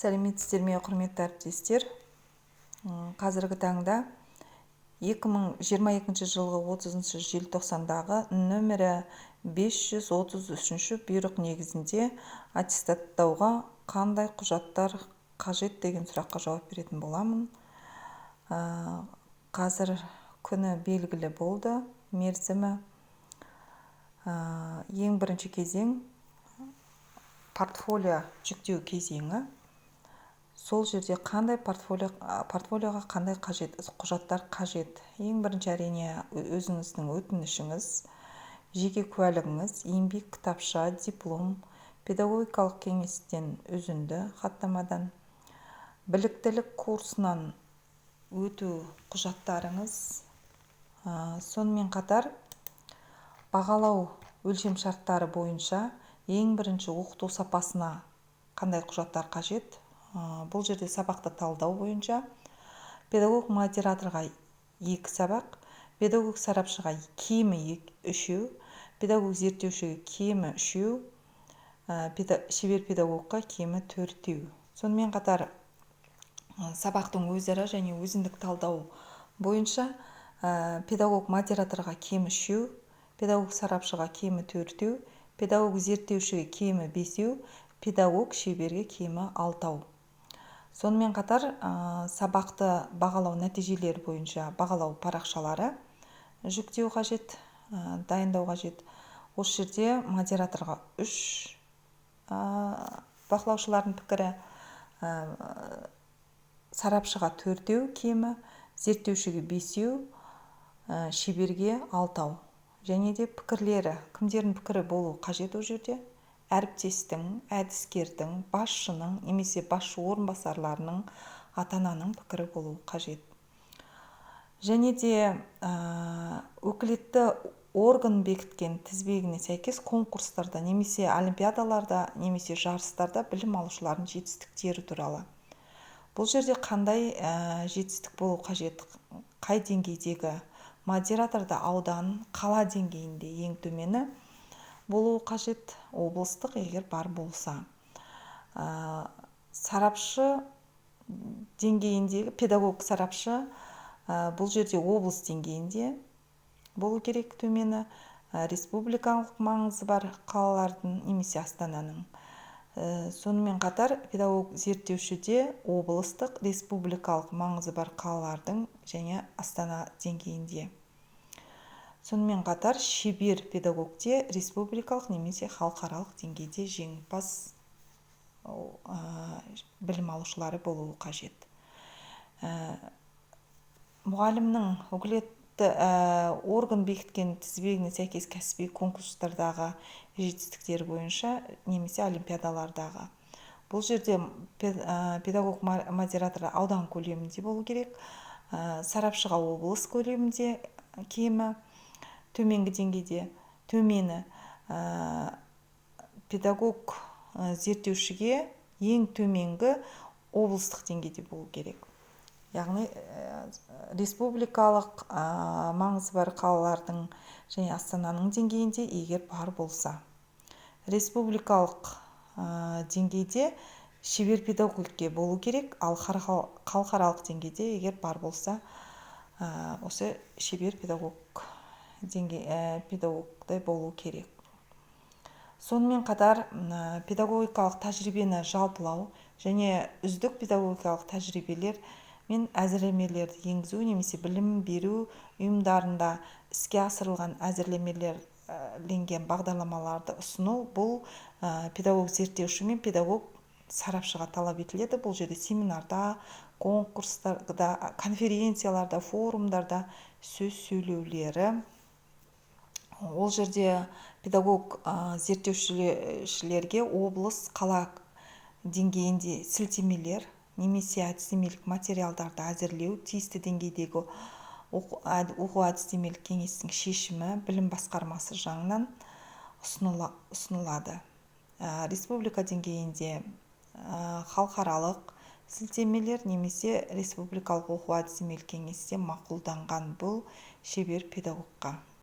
Сәлеметсіздер ме, құрметті әріптестер. Қазіргі таңда 2022 жылғы 30 желтоқсандағы нөмірі 533 бұйрық негізінде аттестаттауға қандай құжаттар қажет деген сұраққа жауап беретін боламын. Қазір күні белгілі болды, мерзімі. Ең бірінші кезең портфолио жүктеу кезеңі. Сол жерде қандай портфолиоға қандай құжаттар қажет. Ең бірінші әрине өзіңіздің өтінішіңіз, жеке куәлігіңіз, еңбек кітапша, диплом, педагогикалық кеңестен үзінді хаттамадан, біліктілік курсынан өту құжаттарыңыз, сонымен қатар бағалау өлшем шарттары бойынша ең бірінші оқыту сапасына қандай құжаттар қажет. Бұл жерде сабақты талдау бойынша педагог модераторға 2 сабақ, педагог сарапшыға кемі 3, педагог зерттеушіге кемі 3, шебер педагогқа кемі 4. Сонымен қатар сабақтың өзара және өзіндік талдау бойынша педагог модераторға кемі 3, педагог сарапшыға кемі 4, педагог зерттеушіге кемі 5, педагог шеберге кемі 6. Сонымен қатар сабақты бағалау нәтижелері бойынша бағалау парақшалары жүктеу қажет, дайындау қажет. Осы жерде модераторға 3 бақылаушылардың пікірі, сарапшыға 4 кемі, зерттеушіге 5, шеберге 6. Және де пікірлері, кімдердің пікірі болу қажет ол жерде? Әріптестің, әдіскердің, басшының, немесе басшы орынбасарларының, ата-ананың пікірі болу қажет. Және де өкілетті орган бекіткен тізбегіне сәйкес конкурстарда, немесе олимпиадаларда, немесе жарыстарда білім алушылардың жетістіктері туралы. Бұл жерде қандай жетістік болу қажет? Қай деңгейдегі? Модераторда аудан, қала деңгейінде ең төмені болуы қажет, облыстық егер бар болса. Сарапшы деңгейіндегі педагог сарапшы бұл жерде облыс деңгейінде болу керек төмені, республикалық маңызы бар қалалардың немесе астананың. Сонымен қатар педагог зерттеушіде облыстық, республикалық маңызы бар қалалардың және астана деңгейінде. Сонымен қатар шебер педагогте республикалық немесе халықаралық деңгейде жеңімпаз білім алушылары болуы қажет. Мұғалімнің өкілетті орган бекіткен тізбегіне сәйкес кәсіби конкурстардағы жетістіктері бойынша немесе олимпиадалардағы. Бұл жерде педагог модераторы аудан көлемінде болу керек, сарапшыға облыс көлемінде кемі, төменгі деңгейде төмені, педагог зерттеушіге ең төменгі облыстық деңгейде болу керек. Яғни республикалық маңызы бар қалалардың және астананың деңгейінде егер бар болса. Республикалық деңгейде шебер педагогке болу керек, ал халықаралық деңгейде егер бар болса, осы шебер педагогтай болу керек. Сонымен қатар педагогикалық тәжірибені жалпылау және үздік педагогикалық тәжірибелер мен әзірлемелерді енгізу немесе білім беру ұйымдарында іске асырылған әзірлемеленген бағдарламаларды ұсыну, бұл педагог зерттеуші мен педагог сарапшыға талап етіледі. Бұл жерде семинарда, конкурстарда, конференцияларда, форумдарда сөз сөйлеулері. Ол жерде педагог зерттеушілерге облыс, қала деңгейінде сілтемелер немесе әдістемелік материалдарды әзірлеу, тиісті деңгейдегі оқу әдістемелік кеңестің шешімі білім басқармасы жағынан ұсынылады. Республика деңгейінде халықаралық сілтемелер немесе республикалық оқу әдістемелік кеңесте мақұлданған бұл шебер педагогқа.